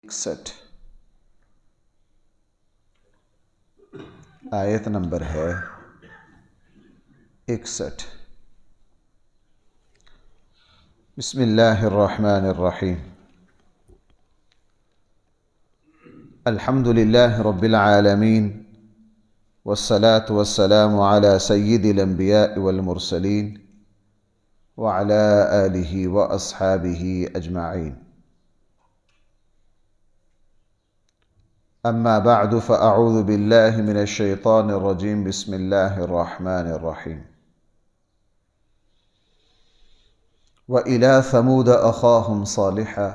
61 آیت نمبر ہے 61۔ بسم اللہ الرحمن الرحیم۔ الحمد للہ رب العالمین والصلاة والسلام على سید الانبیاء والمرسلین وعلى آلہ واصحابہ اجمعین۔ اما بعد فاعوذ باللہ من الشیطان الرجیم۔ بسم اللہ الرحمن الرحیم۔ وإلى ثمود أخاهم صالحا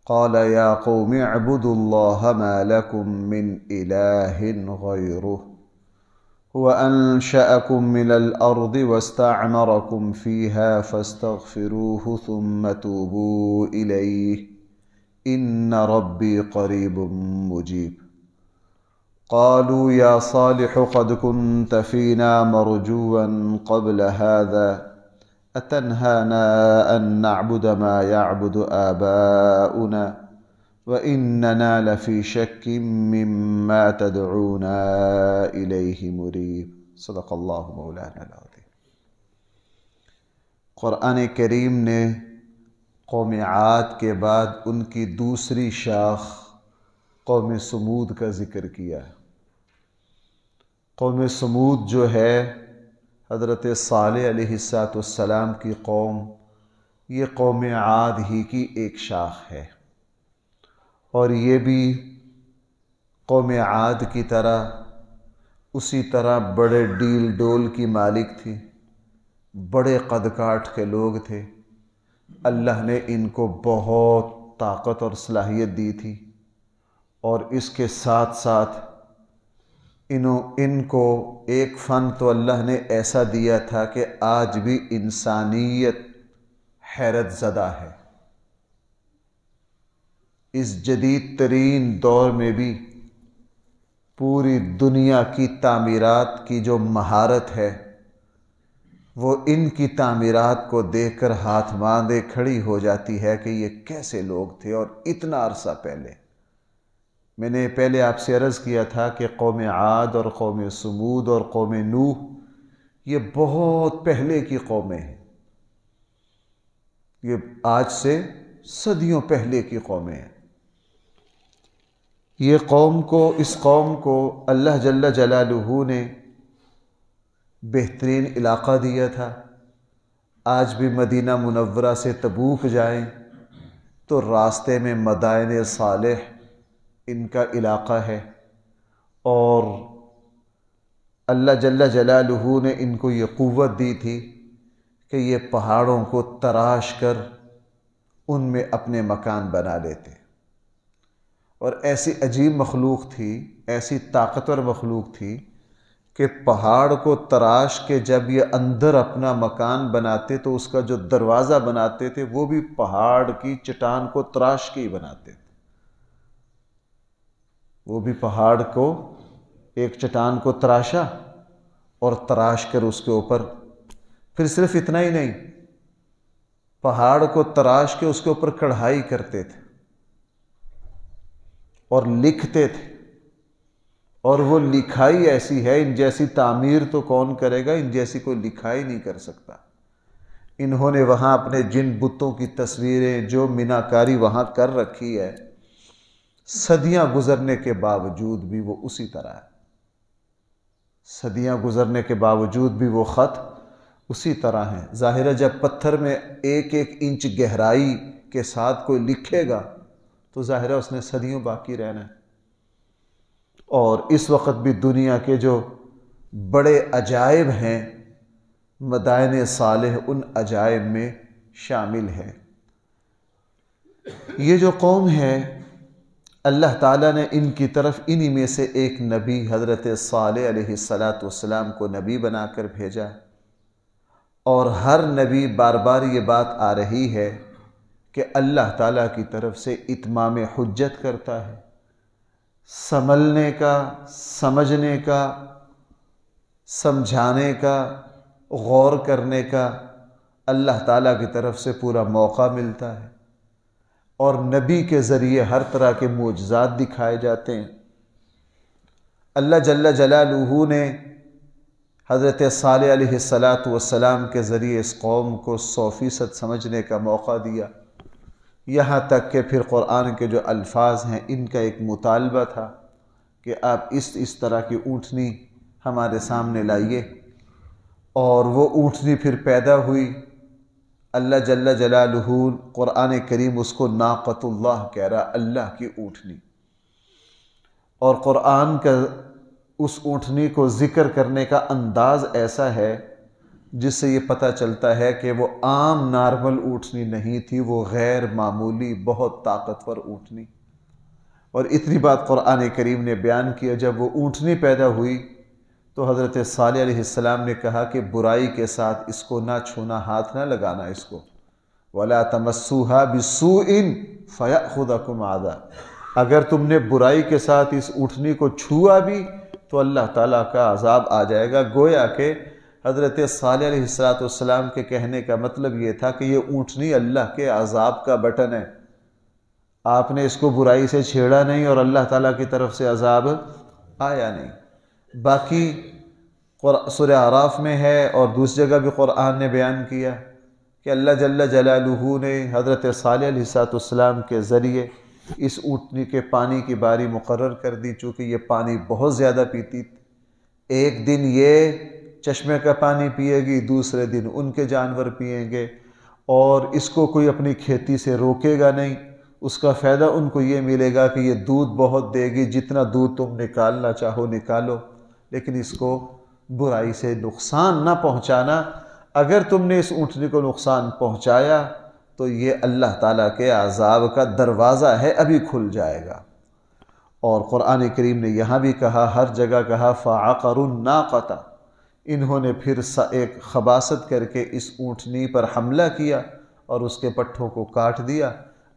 قال يا قوم اعبدوا الله ما لكم من إله غيره هو أنشأكم من الأرض واستعمركم فيها فاستغفروه ثم توبوا إليه إن ربي قريب مجيب۔ قالوا يا صالح قد كنت فينا مرجوا قبل هذا أتنهانا أن نعبد ما يعبد آباؤنا وإننا لفي شك مما تدعونا إليه مريب۔ صدق اللہ مولانا العظیم۔ قرآن کریم نے قوم عاد کے بعد ان کی دوسری شاخ قوم سمود کا ذکر کیا ہے۔ قوم سمود جو ہے حضرت صالح علیہ السلام کی قوم، یہ قوم عاد ہی کی ایک شاخ ہے، اور یہ بھی قوم عاد کی طرح اسی طرح بڑے ڈیل ڈول کی مالک تھی، بڑے قد کاٹ کے لوگ تھے۔ اللہ نے ان کو بہت طاقت اور صلاحیت دی تھی، اور اس کے ساتھ ساتھ ان کو ایک فن تو اللہ نے ایسا دیا تھا کہ آج بھی انسانیت حیرت زدہ ہے۔ اس جدید ترین دور میں بھی پوری دنیا کی تعمیرات کی جو مہارت ہے، وہ ان کی تعمیرات کو دیکھ کر ہاتھ باندھے کھڑی ہو جاتی ہے کہ یہ کیسے لوگ تھے، اور اتنا عرصہ پہلے۔ میں نے پہلے آپ سے عرض کیا تھا کہ قوم عاد اور قوم سمود اور قوم نوح یہ بہت پہلے کی قومیں ہیں، یہ آج سے صدیوں پہلے کی قومیں ہیں۔ اس قوم کو اللہ جل جلالہ نے بہترین علاقہ دیا تھا۔ آج بھی مدینہ منورہ سے تبوک جائیں تو راستے میں مدائن صالح ان کا علاقہ ہے، اور اللہ جل جلالہ نے ان کو یہ قوت دی تھی کہ یہ پہاڑوں کو تراش کر ان میں اپنے مکان بنا لیتے، اور ایسی عجیب مخلوق تھی، ایسی طاقتور مخلوق تھی کہ پہاڑ کو تراش کے جب یہ اندر اپنا مکان بناتے تو اس کا جو دروازہ بناتے تھے وہ بھی پہاڑ کی چٹان کو تراش کے ہی بناتے تھے۔ وہ بھی پہاڑ کو ایک چٹان کو تراشا اور تراش کر اس کے اوپر، پھر صرف اتنا ہی نہیں، پہاڑ کو تراش کے اس کے اوپر کڑھائی کرتے تھے اور لکھتے تھے، اور وہ لکھائی ایسی ہے، ان جیسی تعمیر تو کون کرے گا، ان جیسی کوئی لکھائی نہیں کر سکتا۔ انہوں نے وہاں اپنے جن بتوں کی تصویریں جو میناکاری وہاں کر رکھی ہے، صدیاں گزرنے کے باوجود بھی وہ اسی طرح ہے، صدیاں گزرنے کے باوجود بھی وہ خط اسی طرح ہیں۔ ظاہر ہے جب پتھر میں ایک ایک انچ گہرائی کے ساتھ کوئی لکھے گا تو ظاہر ہے اس نے صدیوں باقی رہنا ہے۔ اور اس وقت بھی دنیا کے جو بڑے عجائب ہیں، مدائن صالح ان عجائب میں شامل ہے۔ یہ جو قوم ہے، اللہ تعالیٰ نے ان کی طرف انہی میں سے ایک نبی حضرت صالح علیہ السلام کو نبی بنا کر بھیجا، اور ہر نبی بار بار یہ بات آ رہی ہے کہ اللہ تعالیٰ کی طرف سے اتمام حجت کرتا ہے، سنبھلنے کا، سمجھنے کا، سمجھانے کا، غور کرنے کا اللہ تعالیٰ کی طرف سے پورا موقع ملتا ہے۔ اور نبی کے ذریعے ہر طرح کے معجزات دکھائے جاتے ہیں۔ اللہ جل جلالہ نے حضرت صالح علیہ السلام کے ذریعے اس قوم کو 100% سمجھنے کا موقع دیا، یہاں تک کہ پھر قرآن کے جو الفاظ ہیں ان کا ایک مطالبہ تھا کہ آپ اس طرح کی اونٹنی ہمارے سامنے لائیے، اور وہ اونٹنی پھر پیدا ہوئی۔ اللہ جل جلالہ قرآن کریم اس کو ناقۃ اللہ کہہ رہا، اللہ کی اونٹنی، اور قرآن کا اس اونٹنی کو ذکر کرنے کا انداز ایسا ہے جس سے یہ پتہ چلتا ہے کہ وہ عام نارمل اونٹنی نہیں تھی، وہ غیر معمولی بہت طاقتور اونٹنی۔ اور اتنی بات قرآن کریم نے بیان کیا، جب وہ اونٹنی پیدا ہوئی تو حضرت صالح علیہ السلام نے کہا کہ برائی کے ساتھ اس کو نہ چھونا، ہاتھ نہ لگانا اس کو، وَلَا تَمَسُّوهَا بِسُوءٍ فَيَأْخُذَكُمْ عَذَابٌ، اگر تم نے برائی کے ساتھ اس اونٹنی کو چھوا بھی تو اللہ تعالیٰ کا عذاب آ جائے گا۔ گویا کہ حضرت صالح علیہ السلام کے کہنے کا مطلب یہ تھا کہ یہ اونٹنی اللہ کے عذاب کا بٹن ہے، آپ نے اس کو برائی سے چھیڑا نہیں اور اللہ تعالیٰ کی طرف سے عذاب آیا نہیں۔ باقی سورہ اعراف میں ہے اور دوسری جگہ بھی قرآن نے بیان کیا کہ اللہ جل جلالہ نے حضرت صالح علیہ السلام کے ذریعے اس اونٹنی کے پانی کی باری مقرر کر دی، چونکہ یہ پانی بہت زیادہ پیتی تھی۔ ایک دن یہ چشمے کا پانی پیے گی، دوسرے دن ان کے جانور پئیں گے، اور اس کو کوئی اپنی کھیتی سے روکے گا نہیں۔ اس کا فائدہ ان کو یہ ملے گا کہ یہ دودھ بہت دے گی، جتنا دودھ تم نکالنا چاہو نکالو، لیکن اس کو برائی سے نقصان نہ پہنچانا۔ اگر تم نے اس اونٹنی کو نقصان پہنچایا تو یہ اللہ تعالیٰ کے عذاب کا دروازہ ہے، ابھی کھل جائے گا۔ اور قرآن کریم نے یہاں بھی کہا، ہر جگہ کہا فَعَقَرُوا النَّاقَةَ، انہوں نے پھر ایک خباثت کر کے اس اونٹنی پر حملہ کیا اور اس کے پٹھوں کو کاٹ دیا۔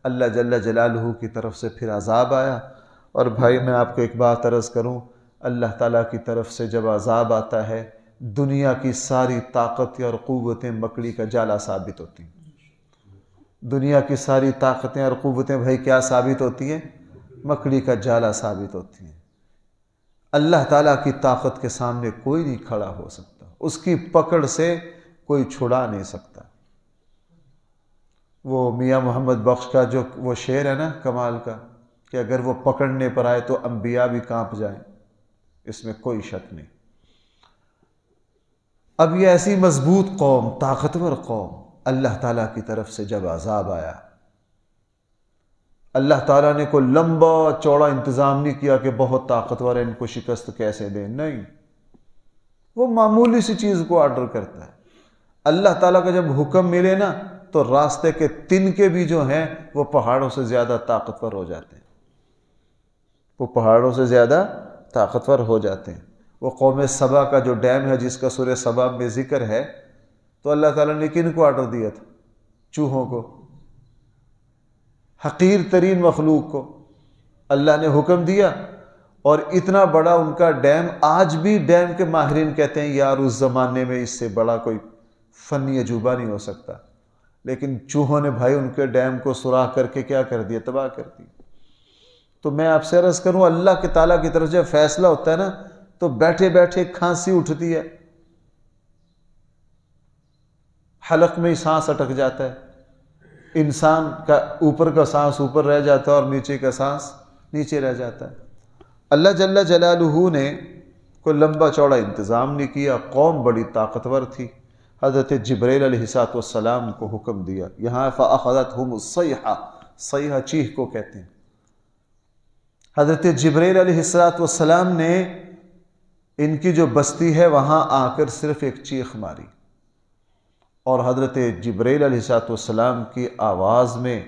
اللہ جل جلالہ کی طرف سے پھر عذاب آیا۔ اور بھائی میں آپ کو ایک بات عرض کروں، اللہ تعالیٰ کی طرف سے جب عذاب آتا ہے، دنیا کی ساری طاقتیں اور قوتیں مکڑی کا جالا ثابت ہوتی ہیں۔ دنیا کی ساری طاقتیں اور قوتیں بھائی کیا ثابت ہوتی ہیں؟ مکڑی کا جالا ثابت ہوتی ہیں۔ اللہ تعالیٰ کی طاقت کے سامنے کوئی نہیں کھڑا ہو سکتا، اس کی پکڑ سے کوئی چھڑا نہیں سکتا۔ وہ میاں محمد بخش کا جو وہ شعر ہے نا کمال کا، کہ اگر وہ پکڑنے پر آئے تو انبیاء بھی کانپ جائیں، اس میں کوئی شک نہیں۔ اب یہ ایسی مضبوط قوم، طاقتور قوم، اللہ تعالیٰ کی طرف سے جب عذاب آیا، اللہ تعالیٰ نے کوئی لمبا چوڑا انتظام نہیں کیا کہ بہت طاقتور ہے ان کو شکست کیسے دیں، نہیں، وہ معمولی سی چیز کو آرڈر کرتا ہے۔ اللہ تعالیٰ کا جب حکم ملے نا تو راستے کے تنکے بھی جو ہیں وہ پہاڑوں سے زیادہ طاقتور ہو جاتے ہیں، وہ پہاڑوں سے زیادہ طاقتور ہو جاتے ہیں۔ وہ قوم سبا کا جو ڈیم ہے جس کا سورہ سبا میں ذکر ہے، تو اللہ تعالیٰ نے کن کو آرڈر دیا تھا؟ چوہوں کو، حقیر ترین مخلوق کو اللہ نے حکم دیا، اور اتنا بڑا ان کا ڈیم، آج بھی ڈیم کے ماہرین کہتے ہیں یار اس زمانے میں اس سے بڑا کوئی فنی عجوبہ نہیں ہو سکتا، لیکن چوہوں نے بھائی ان کے ڈیم کو سوراخ کر کے کیا کر دیا؟ تباہ کر دی۔ تو میں آپ سے عرض کروں، اللہ کے تعالیٰ کی طرف جب فیصلہ ہوتا ہے نا تو بیٹھے بیٹھے کھانسی اٹھتی ہے، حلق میں ہی سانس اٹک جاتا ہے، انسان کا اوپر کا سانس اوپر رہ جاتا ہے اور نیچے کا سانس نیچے رہ جاتا ہے۔ اللہ جل جلالہ نے کوئی لمبا چوڑا انتظام نہیں کیا، قوم بڑی طاقتور تھی، حضرت جبریل علیہ السلام کو حکم دیا۔ یہاں فَأَخَذَتْهُمُ الصَّيْحَةُ، صیحہ چیخ کو کہتے ہیں۔ حضرت جبریل علیہ السلام نے ان کی جو بستی ہے وہاں آ کر صرف ایک چیخ ماری، اور حضرت جبریل علیہ السلام کی آواز میں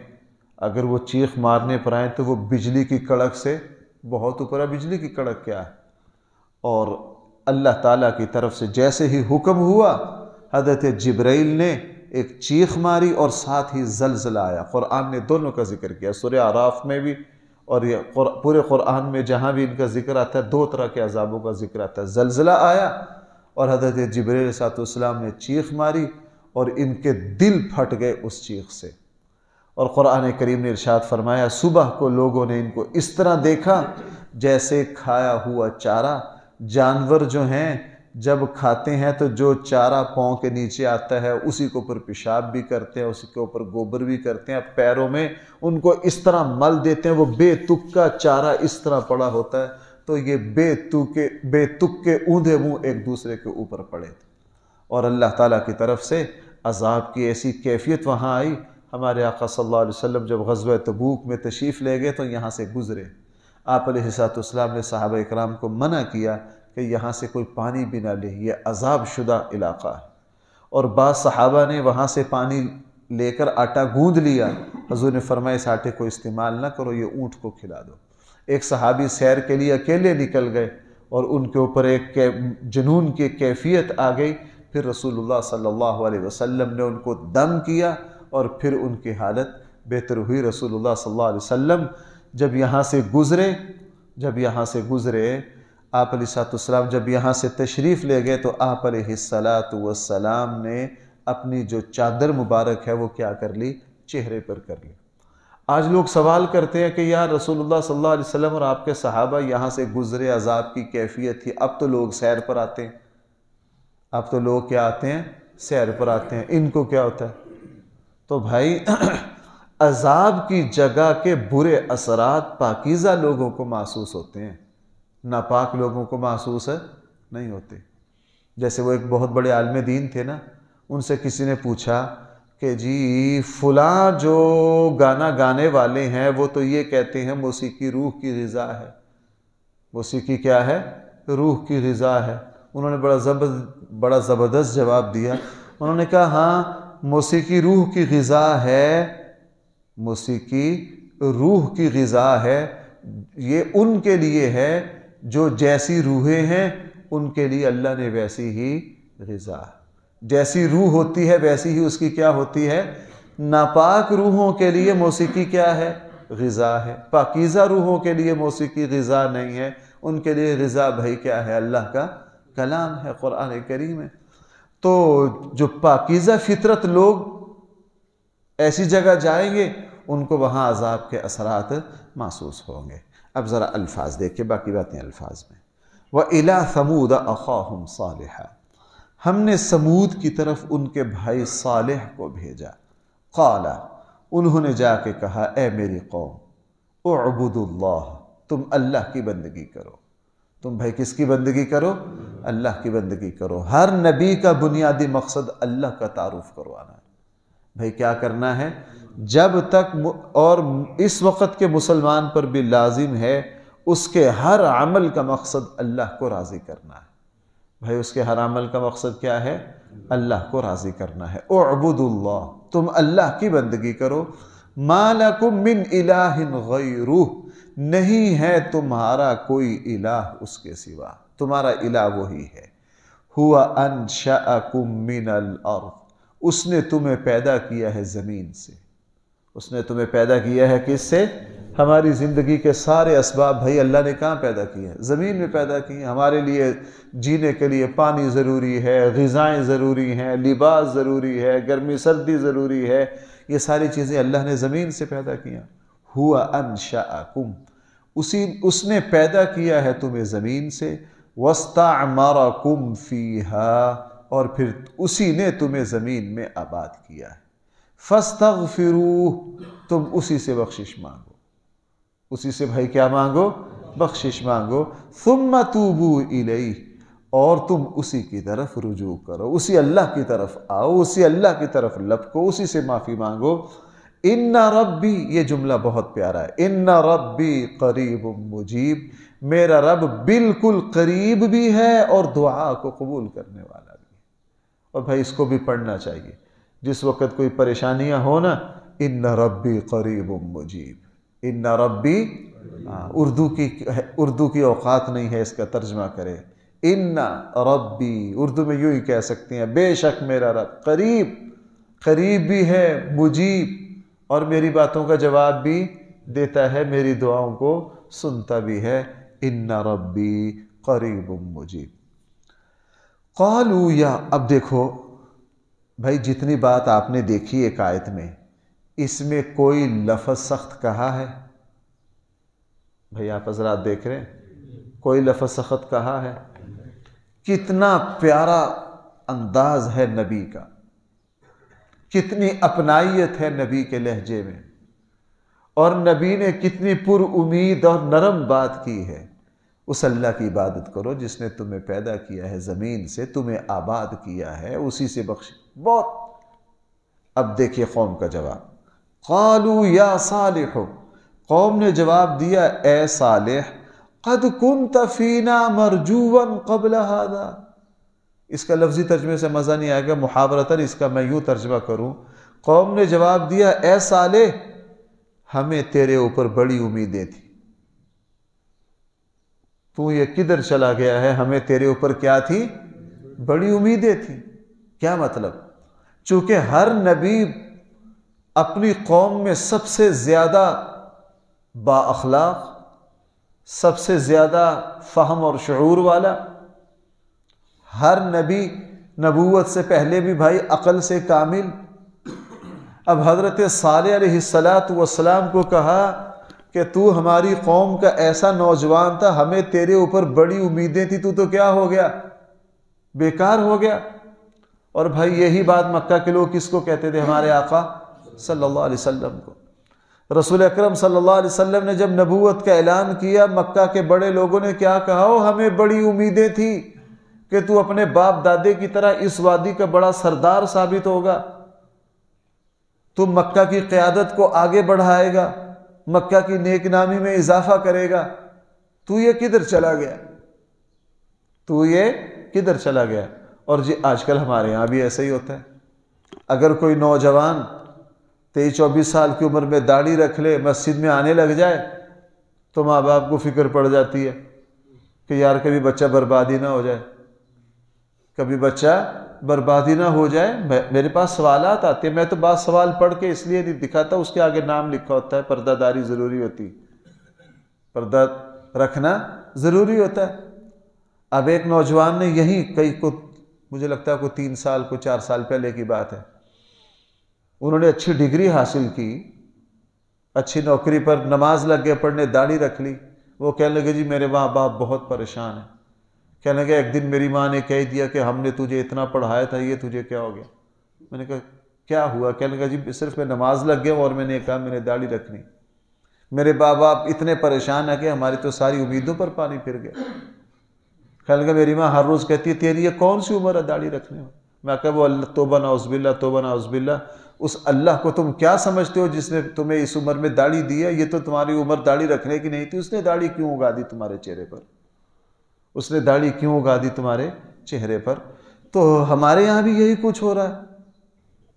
اگر وہ چیخ مارنے پر آئیں تو وہ بجلی کی کڑک سے بہت اوپر ہے۔ بجلی کی کڑک کیا ہے؟ اور اللہ تعالیٰ کی طرف سے جیسے ہی حکم ہوا، حضرت جبریل نے ایک چیخ ماری اور ساتھ ہی زلزلہ آیا۔ قرآن نے دونوں کا ذکر کیا، سورہ اعراف میں بھی اور یہ پورے قرآن میں جہاں بھی ان کا ذکر آتا ہے دو طرح کے عذابوں کا ذکر آتا ہے۔ زلزلہ آیا اور حضرت جبریل علیہ السلام نے چیخ ماری اور ان کے دل پھٹ گئے اس چیخ سے، اور قرآن کریم نے ارشاد فرمایا صبح کو لوگوں نے ان کو اس طرح دیکھا جیسے کھایا ہوا چارہ. جانور جو ہیں جب کھاتے ہیں تو جو چارہ پاؤں کے نیچے آتا ہے اسی کے اوپر پیشاب بھی کرتے ہیں، اسی کے اوپر گوبر بھی کرتے ہیں، پیروں میں ان کو اس طرح مل دیتے ہیں، وہ بے تک کا چارہ اس طرح پڑا ہوتا ہے. تو یہ بے تک کے اوندھے منہ ایک دوسرے کے اوپر پڑے تھے. اور اللہ تعالیٰ کی طرف سے عذاب کی ایسی کیفیت وہاں آئی. ہمارے آقا صلی اللہ علیہ وسلم جب غزوہ تبوک میں تشریف لے گئے تو یہاں سے گزرے. آپ علیہ السلام نے صحابہ اکرام کو منع کیا کہ یہاں سے کوئی پانی بھی نہ لے، یہ عذاب شدہ علاقہ ہے. اور بعض صحابہ نے وہاں سے پانی لے کر آٹا گوندھ لیا. حضور نے فرمایا اس آٹے کو استعمال نہ کرو، یہ اونٹ کو کھلا دو. ایک صحابی سیر کے لیے اکیلے نکل گئے اور ان کے اوپر ایک جنون کی کیفیت آ گئی. پھر رسول اللہ صلی اللہ علیہ وسلم نے ان کو دم کیا اور پھر ان کی حالت بہتر ہوئی. رسول اللہ صلی اللہ علیہ وسلم جب یہاں سے گزرے آپ علیہ السلام جب یہاں سے تشریف لے گئے تو آپ علیہ السلام نے اپنی جو چادر مبارک ہے وہ کیا کر لی؟ چہرے پر کر لی. آج لوگ سوال کرتے ہیں کہ یار رسول اللہ صلی اللہ علیہ وسلم اور آپ کے صحابہ یہاں سے گزرے، عذاب کی کیفیت تھی، اب تو لوگ سیر پر آتے ہیں. اب تو لوگ کیا آتے ہیں؟ سیر پر آتے ہیں. ان کو کیا ہوتا ہے؟ تو بھائی عذاب کی جگہ کے برے اثرات پاکیزہ لوگوں کو محسوس ہوتے ہیں، ناپاک لوگوں کو محسوس نہیں ہوتے. جیسے وہ ایک بہت بڑے عالم دین تھے نا، ان سے کسی نے پوچھا کہ جی فلاں جو گانا گانے والے ہیں وہ تو یہ کہتے ہیں موسیقی روح کی غذا ہے. موسیقی کیا ہے؟ روح کی غذا ہے. انہوں نے بڑا زبردست جواب دیا. انہوں نے کہا ہاں موسیقی روح کی غذا ہے، موسیقی روح کی غذا ہے. یہ ان کے لیے ہے جو جیسی روحیں ہیں ان کے لیے اللہ نے ویسی ہی غذا. جیسی روح ہوتی ہے ویسی ہی اس کی کیا ہوتی ہے؟ ناپاک روحوں کے لیے موسیقی کیا ہے؟ غذا ہے. پاکیزہ روحوں کے لیے موسیقی غذا نہیں ہے، ان کے لیے غذا بھائی کیا ہے؟ اللہ کا کلام ہے، قرآن کریم ہے. تو جو پاکیزہ فطرت لوگ ایسی جگہ جائیں گے ان کو وہاں عذاب کے اثرات محسوس ہوں گے. اب ذرا الفاظ دیکھیں، باقی باتیں الفاظ میں. وَإِلَىٰ ثَمُودَ أَخَاهُمْ صَالِحًا، ہم نے سمود کی طرف ان کے بھائی صالح کو بھیجا. قال، انہوں نے جا کے کہا اے میری قوم اعبدوا اللہ، تم اللہ کی بندگی کرو. تم بھائی کس کی بندگی کرو؟ اللہ کی بندگی کرو. ہر نبی کا بنیادی مقصد اللہ کا تعارف کروانا ہے. بھائی کیا کرنا ہے؟ جب تک اور اس وقت کے مسلمان پر بھی لازم ہے اس کے ہر عمل کا مقصد اللہ کو راضی کرنا ہے. بھائی اس کے ہر عمل کا مقصد کیا ہے؟ اللہ کو راضی کرنا ہے. اعبدوا اللہ، تم اللہ کی بندگی کرو. ما لکم من الہ غیرہ، نہیں ہے تمہارا کوئی الہ اس کے سوا، تمہارا الہ وہی ہے. هو انشأکم من الارض، اس نے تمہیں پیدا کیا ہے زمین سے. اس نے تمہیں پیدا کیا ہے کس سے؟ ہماری زندگی کے سارے اسباب بھائی اللہ نے کہاں پیدا کیے ہیں؟ زمین میں پیدا کیے ہیں. ہمارے لیے جینے کے لیے پانی ضروری ہے، غذائیں ضروری ہیں، لباس ضروری ہے، گرمی سردی ضروری ہے. یہ ساری چیزیں اللہ نے زمین سے پیدا کی ہیں. ہوا انشأکم، اس نے پیدا کیا ہے تمہیں زمین سے. واستعمرکم فیہا، اور پھر اسی نے تمہیں زمین میں آباد کیا ہے. فاستغفروہ، تم اسی سے بخشش مانگو. اسی سے بھائی کیا مانگو؟ بخشش مانگو. ثم توبوا الیہ، اور تم اسی کی طرف رجوع کرو، اسی اللہ کی طرف آؤ، اسی اللہ کی طرف لپکو، اسی سے معافی مانگو. ان ربی، یہ جملہ بہت پیارا ہے. ان ربی قریب مجیب، میرا رب بالکل قریب بھی ہے اور دعا کو قبول کرنے والا بھی. اور بھائی اس کو بھی پڑھنا چاہیے جس وقت کوئی پریشانیاں ہو نا. ان ربی قریب مجیب، ان ربی، اردو کی اوقات نہیں ہے اس کا ترجمہ کرے. ان ربی اردو میں یوں ہی کہہ سکتے ہیں بے شک میرا رب قریب بھی ہے، مجیب، اور میری باتوں کا جواب بھی دیتا ہے، میری دعاؤں کو سنتا بھی ہے. ان ربی قریب مجیب. قالوا، یا اب دیکھو بھائی جتنی بات آپ نے دیکھی ایک آیت میں، اس میں کوئی لفظ سخت کہا ہے؟ بھئی آپ حضرات دیکھ رہے ہیں، کوئی لفظ سخت کہا ہے؟ کتنا پیارا انداز ہے نبی کا، کتنی اپنائیت ہے نبی کے لہجے میں، اور نبی نے کتنی پر امید اور نرم بات کی ہے۔ اس اللہ کی عبادت کرو جس نے تمہیں پیدا کیا ہے زمین سے، تمہیں آباد کیا ہے، اسی سے بخش بہت۔ اب دیکھیے قوم کا جواب، قالوا یا صالح، قوم نے جواب دیا اے صالح، قد کنت فینا مرجوا قبل هذا۔ اس کا لفظی ترجمے سے مزہ نہیں آئے گا، محاورتاً اس کا میں یوں ترجمہ کروں، قوم نے جواب دیا اے صالح، ہمیں تیرے اوپر بڑی امیدیں تھی، تو یہ کدھر چلا گیا ہے؟ ہمیں تیرے اوپر کیا تھی؟ بڑی امیدیں تھی۔ کیا مطلب؟ چونکہ ہر نبی اپنی قوم میں سب سے زیادہ با اخلاق، سب سے زیادہ فہم اور شعور والا، ہر نبی نبوت سے پہلے بھی بھائی عقل سے کامل۔ اب حضرت صالح علیہ السلام کو کہا کہ تو ہماری قوم کا ایسا نوجوان تھا، ہمیں تیرے اوپر بڑی امیدیں تھی، تو کیا ہو گیا؟ بیکار ہو گیا۔ اور بھائی یہی بات مکہ کے لوگ کس کو کہتے تھے؟ ہمارے آقا صلی اللہ علیہ وسلم کو۔ رسول اکرم صلی اللہ علیہ وسلم نے جب نبوت کا اعلان کیا، مکہ کے بڑے لوگوں نے کیا کہا؟ ہمیں بڑی امیدیں تھی کہ تو اپنے باپ دادے کی طرح اس وادی کا بڑا سردار ثابت ہوگا، تو مکہ کی قیادت کو آگے بڑھائے گا، مکہ کی نیک نامی میں اضافہ کرے گا، تو یہ کدھر چلا گیا؟ تو یہ کدھر چلا گیا؟ اور جی آج کل ہمارے یہاں بھی ایسا ہی ہوتا ہے، اگر کوئی نوجوان 23-24 سال کی عمر میں داڑھی رکھ لے، مسجد میں آنے لگ جائے، تو ماں باپ کو فکر پڑ جاتی ہے کہ یار کبھی بچہ بربادی نہ ہو جائے، کبھی بچہ بربادی نہ ہو جائے۔ میرے پاس سوالات آتے ہیں، میں تو بعض سوال پڑھ کے اس لیے نہیں دکھاتا، اس کے آگے نام لکھا ہوتا ہے، پردہ داری ضروری ہوتی، پردہ رکھنا ضروری ہوتا ہے۔ اب ایک نوجوان نے یہیں مجھے لگتا ہے کوئی 3 سال کو 4 سال پہلے کی بات ہے، انہوں نے اچھی ڈگری حاصل کی، اچھی نوکری پر نماز لگ گئے پڑھنے، داڑھی رکھ لی۔ وہ کہنے لگے جی میرے ماں باپ بہت پریشان ہیں۔ کہنے لگے ایک دن میری ماں نے کہہ دیا کہ ہم نے تجھے اتنا پڑھایا تھا، یہ تجھے کیا ہو گیا؟ میں نے کہا کیا ہوا؟ کہنے لگا جی صرف میں نماز لگ گیا اور میں نے کہا میں نے داڑھی رکھنی، میرے ماں باپ اتنے پریشان ہیں کہ ہماری تو ساری امیدوں پر پانی پھر گیا۔ کہنے لگا میری ماں ہر روز کہتی ہے تیری یہ کون سی عمر ہے داڑھی رکھنے میں؟ میں کہا وہ اللہ، توبہ نعوذ باللہ، توبہ نعوذ باللہ، اس اللہ کو تم کیا سمجھتے ہو جس نے تمہیں اس عمر میں داڑھی دی ہے؟ یہ تو تمہاری عمر داڑھی رکھنے کی نہیں تھی، اس نے داڑھی کیوں اگا دی تمہارے چہرے پر؟ اس نے داڑھی کیوں اگا دی تمہارے چہرے پر؟ تو ہمارے یہاں بھی یہی کچھ ہو رہا ہے۔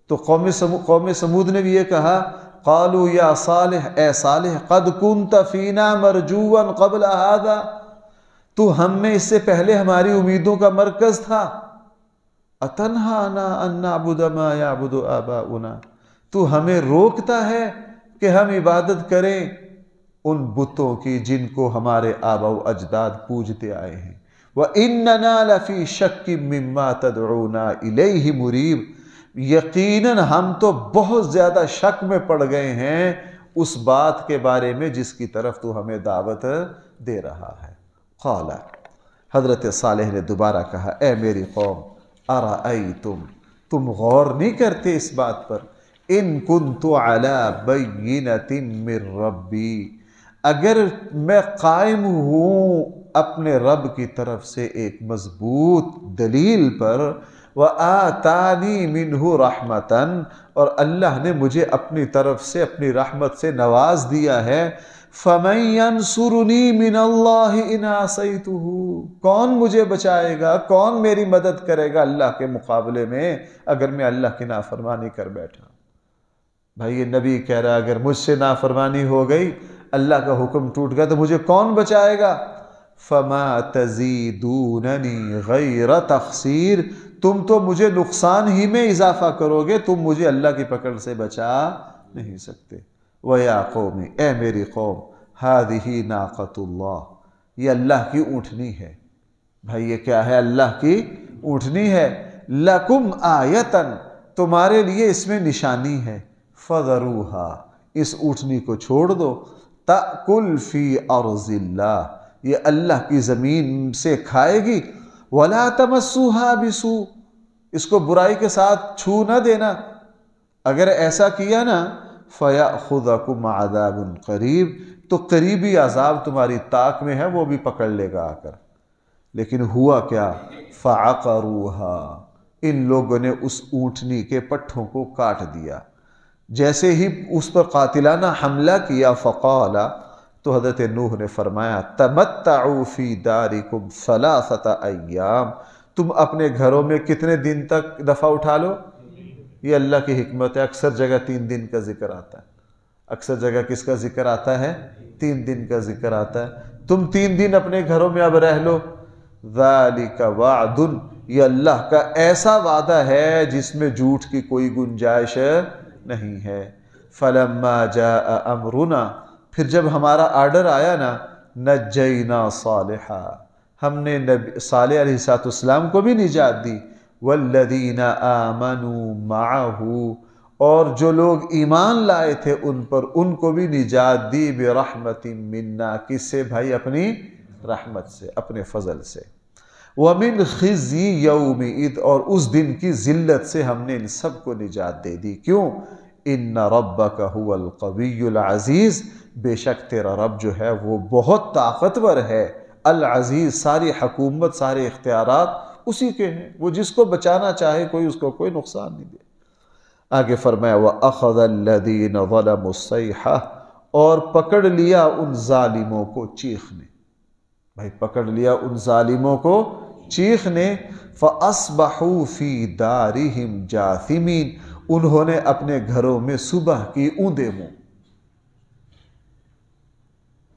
تو قوم سمود نے بھی یہ کہا، قالوا یا صالح، اے صالح، قد کنت فینا مرجوا قبل هذا، تو ہم میں اس سے پہلے ہماری امیدوں کا مرکز تھا۔ اتنہانا ان نعبد ما یعبد آباؤنا، تو ہمیں روکتا ہے کہ ہم عبادت کریں ان بتوں کی جن کو ہمارے آباء و اجداد پوجتے آئے ہیں۔ وَإِنَّنَا لَفِي شَكٍّ مِّمَّا تَدْعُونَا إِلَيْهِ مُرِيبٍ، یقیناً ہم تو بہت زیادہ شک میں پڑ گئے ہیں اس بات کے بارے میں جس کی طرف تو ہمیں دعوت دے رہا ہے۔ قال، حضرت صالح نے دوبارہ کہا، اے میری قوم، ارأیتم، تم غور نہیں کرتے اس بات پر، ان کنت علی بینۃ من ربی، اگر میں قائم ہوں اپنے رب کی طرف سے ایک مضبوط دلیل پر، وآتانی منہ رحمتاً، اور اللہ نے مجھے اپنی طرف سے اپنی رحمت سے نواز دیا ہے، فَمَن يَنصُرُنِي مِنَ اللَّهِ إِنْ عَصَيْتُهُ، کون مجھے بچائے گا، کون میری مدد کرے گا اللہ کے مقابلے میں اگر میں اللہ کی نافرمانی کر بیٹھا؟ بھائی یہ نبی کہہ رہا اگر مجھ سے نافرمانی ہو گئی، اللہ کا حکم ٹوٹ گیا، تو مجھے کون بچائے گا؟ فَمَا تَزِيدُونَنِي غَيْرَ تَخْسِيرٍ، تم تو مجھے نقصان ہی میں اضافہ کرو گے، تم مجھے اللہ کی پکڑ سے بچا نہیں سکتے۔ وَيَا قَوْمِ، اے میری قوم، هَذِهِ نَاقَةُ اللَّهِ، یہ اللہ کی اونٹنی ہے۔ بھائی یہ کیا ہے؟ اللہ کی اونٹنی ہے۔ لَكُمْ آیَةً، تمہارے لیے اس میں نشانی ہے۔ فذروہا، اس اونٹنی کو چھوڑ دو، تأکل فی ارض اللہ، یہ اللہ کی زمین سے کھائے گی، ولا تمسوہا بسوء، اس کو برائی کے ساتھ چھو نہ دینا، اگر ایسا کیا نا فیأخذکم عذاب قریب، تو قریبی عذاب تمہاری طاق میں ہے، وہ بھی پکڑ لے گا آ کر۔ لیکن ہوا کیا؟ فعقروہا، ان لوگوں نے اس اونٹنی کے پٹھوں کو کاٹ دیا، جیسے ہی اس پر قاتلانہ حملہ کیا، فقال، تو حضرت نوح نے فرمایا، تمتعوا فی دارکم ثلاثۃ ایام، تم اپنے گھروں میں کتنے دن تک دفعہ اٹھا لو؟ یہ اللہ کی حکمت ہے، اکثر جگہ 3 دن کا ذکر آتا ہے، اکثر جگہ کس کا ذکر آتا ہے؟ 3 دن کا ذکر آتا ہے، تم 3 دن اپنے گھروں میں اب رہ لو۔ ذالک وعد، یہ اللہ کا ایسا وعدہ ہے جس میں جھوٹ کی کوئی گنجائش نہیں ہے۔ فلما جاء امرنا، پھر جب ہمارا آرڈر آیا نا، نجینا صالحا، ہم نے صالح علیہ السلام کو بھی نجات دی، والذین آمنوا معہ، اور جو لوگ ایمان لائے تھے ان پر، ان کو بھی نجات دی، برحمت منا، کس سے بھائی؟ اپنی رحمت سے، اپنے فضل سے، ومن خزی یومئذ، اور اس دن کی ذلت سے ہم نے ان سب کو نجات دے دی۔ کیوں؟ ان ربک هو القوی العزیز، بے شک تیرا رب جو ہے وہ بہت طاقتور ہے، العزیز، ساری حکومت، سارے اختیارات اسی کے ہیں، وہ جس کو بچانا چاہے کوئی اس کو کوئی نقصان نہیں دے۔ آگے فرمایا وَأَخَذَ الَّذِينَ ظَلَمُوا الصَّيْحَةَ، اور پکڑ لیا ان ظالموں کو چیخ نے، بھائی پکڑ لیا ان ظالموں کو چیخ نے، فَأَصْبَحُوا فِي دَارِهِمْ جَاثِمِينَ، انہوں نے اپنے گھروں میں صبح کی اوندے منہ۔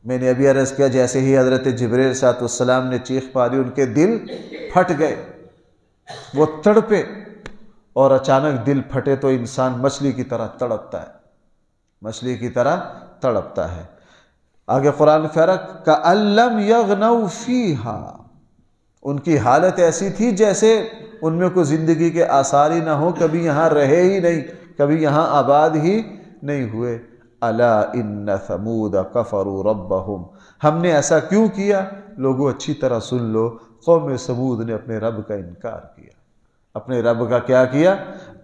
میں نے ابھی عرض کیا جیسے ہی حضرت جبرائیل علیہ السلام نے چیخ ماری ان کے دل پھٹ گئے، وہ تڑپے، اور اچانک دل پھٹے تو انسان مچھلی کی طرح تڑپتا ہے، مچھلی کی طرح تڑپتا ہے۔ آگے قرآن فرق کأن لم یغنوا فیہا، ان کی حالت ایسی تھی جیسے ان میں کوئی زندگی کے آثار ہی نہ ہو، کبھی یہاں رہے ہی نہیں، کبھی یہاں آباد ہی نہیں ہوئے۔ الا ان ثمود کفروا ربہم، ہم نے ایسا کیوں کیا؟ لوگوں اچھی طرح سن لو، قوم سمود نے اپنے رب کا انکار کیا، اپنے رب کا کیا کیا؟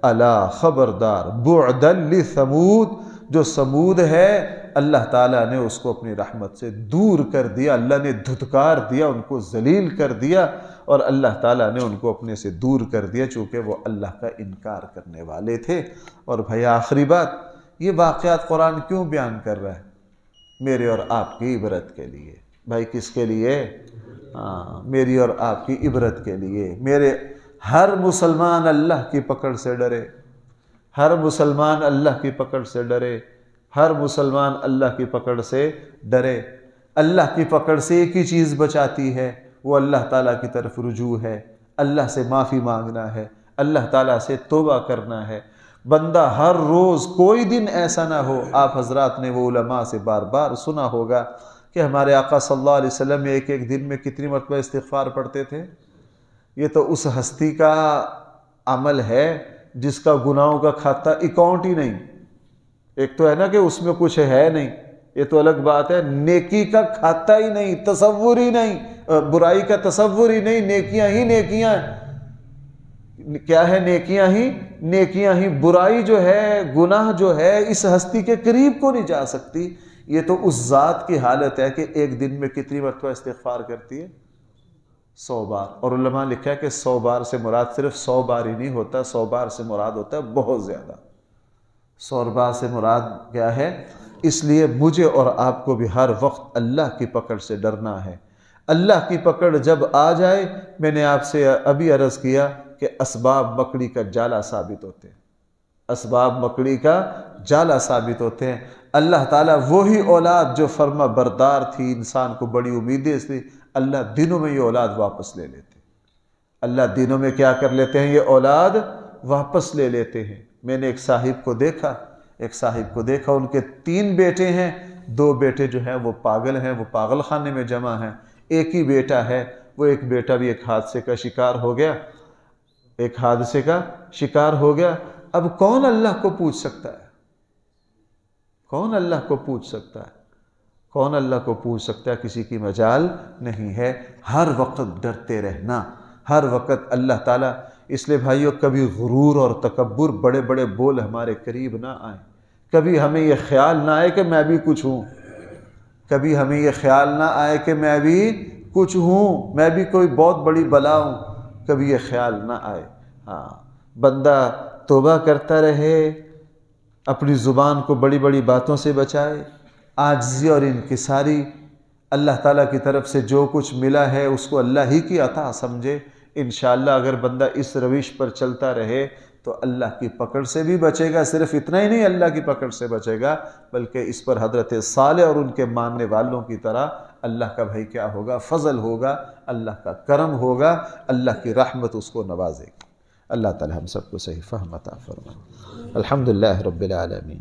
الا، خبردار، بعدا لثمود، جو سمود ہے اللہ تعالیٰ نے اس کو اپنی رحمت سے دور کر دیا، اللہ نے دھتکار دیا، ان کو ذلیل کر دیا، اور اللہ تعالیٰ نے ان کو اپنے سے دور کر دیا چونکہ وہ اللہ کا انکار کرنے والے تھے۔ اور بھائی آخری بات، یہ واقعات قرآن کیوں بیان کر رہا ہے؟ میرے اور آپ کی عبرت کے لیے۔ بھائی کس کے لیے؟ میری اور آپ کی عبرت کے لیے۔ میرے ہر مسلمان اللہ کی پکڑ سے ڈرے، ہر مسلمان اللہ کی پکڑ سے ڈرے، ہر مسلمان اللہ کی پکڑ سے ڈرے۔ اللہ کی پکڑ سے ایک ہی چیز بچاتی ہے، وہ اللہ تعالیٰ کی طرف رجوع ہے، اللہ سے معافی مانگنا ہے، اللہ تعالیٰ سے توبہ کرنا ہے۔ بندہ ہر روز، کوئی دن ایسا نہ ہو، آپ حضرات نے وہ علماء سے بار بار سنا ہوگا کہ ہمارے آقا صلی اللہ علیہ وسلم ایک ایک دن میں کتنی مرتبہ استغفار پڑھتے تھے؟ یہ تو اس ہستی کا عمل ہے جس کا گناہوں کا کھاتہ اکاؤنٹ ہی نہیں۔ ایک تو ہے نا کہ اس میں کچھ ہے نہیں، یہ تو الگ بات ہے، نیکی کا کھاتہ ہی نہیں، تصور ہی نہیں، برائی کا تصور ہی نہیں، نیکیاں ہی نیکیاں۔ کیا ہے؟ نیکیاں ہی نیکیاں ہی، برائی جو ہے، گناہ جو ہے، اس ہستی کے قریب کو نہیں جا سکتی۔ یہ تو اس ذات کی حالت ہے کہ ایک دن میں کتنی مرتبہ استغفار کرتی ہے؟ 100 بار۔ اور علماء لکھا ہے کہ 100 بار سے مراد صرف 100 بار ہی نہیں ہوتا، 100 بار سے مراد ہوتا ہے بہت زیادہ۔ 100 بار سے مراد کیا ہے؟ اس لیے مجھے اور آپ کو بھی ہر وقت اللہ کی پکڑ سے ڈرنا ہے۔ اللہ کی پکڑ جب آ جائے، میں نے آپ سے ابھی عرض کیا کہ اسباب مکڑی کا جالا ثابت ہوتے ہیں، اسباب مکڑی کا جالا ثابت ہوتے ہیں۔ اللہ تعالیٰ وہی اولاد جو فرما بردار تھی، انسان کو بڑی امیدیں تھی، اللہ دنوں میں یہ اولاد واپس لے لیتے ہیں۔ اللہ دنوں میں کیا کر لیتے ہیں؟ یہ اولاد واپس لے لیتے ہیں۔ میں نے ایک صاحب کو دیکھا، ان کے 3 بیٹے ہیں، 2 بیٹے جو ہیں وہ پاگل ہیں، وہ پاگل خانے میں جمع ہیں، ایک ہی بیٹا ہے، وہ ایک بیٹا بھی ایک حادثے کا شکار ہو گیا، اب کون اللہ کو پوچھ سکتا ہے؟ کون اللہ کو پوچھ سکتا ہے؟ کون اللہ کو پوچھ سکتا ہے؟ کسی کی مجال نہیں ہے۔ ہر وقت ڈرتے رہنا، ہر وقت اللہ تعالیٰ۔ اس لیے بھائیو کبھی غرور اور تکبر، بڑے بڑے بول ہمارے قریب نہ آئیں۔ کبھی ہمیں یہ خیال نہ آئے کہ میں بھی کچھ ہوں، کبھی ہمیں یہ خیال نہ آئے کہ میں بھی کچھ ہوں، میں بھی کوئی بہت بڑی بلا ہوں، کبھی یہ خیال نہ آئے۔ ہاں، بندہ توبہ کرتا رہے، اپنی زبان کو بڑی بڑی باتوں سے بچائے، عاجزی اور انکساری، اللہ تعالیٰ کی طرف سے جو کچھ ملا ہے اس کو اللہ ہی کی عطا سمجھے۔ انشاءاللہ اگر بندہ اس روش پر چلتا رہے تو اللہ کی پکڑ سے بھی بچے گا۔ صرف اتنا ہی نہیں اللہ کی پکڑ سے بچے گا، بلکہ اس پر حضرت صالح اور ان کے ماننے والوں کی طرح اللہ کا بھائی کیا ہوگا؟ فضل ہوگا، اللہ کا کرم ہوگا، اللہ کی رحمت اس کو نوازے گی۔ اللہ تعالی ہم سب کو صحیح فہم عطا فرمائے۔ الحمدللہ رب العالمین،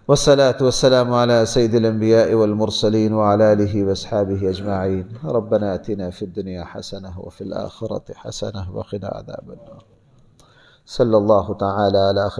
والصلاة والسلام على سيد الأنبياء والمرسلين وعلى آله وأصحابه أجمعين. ربنا آتنا في الدنيا حسنة وفي الآخرة حسنة وقنا عذاب النار. صلى الله تعالى على خير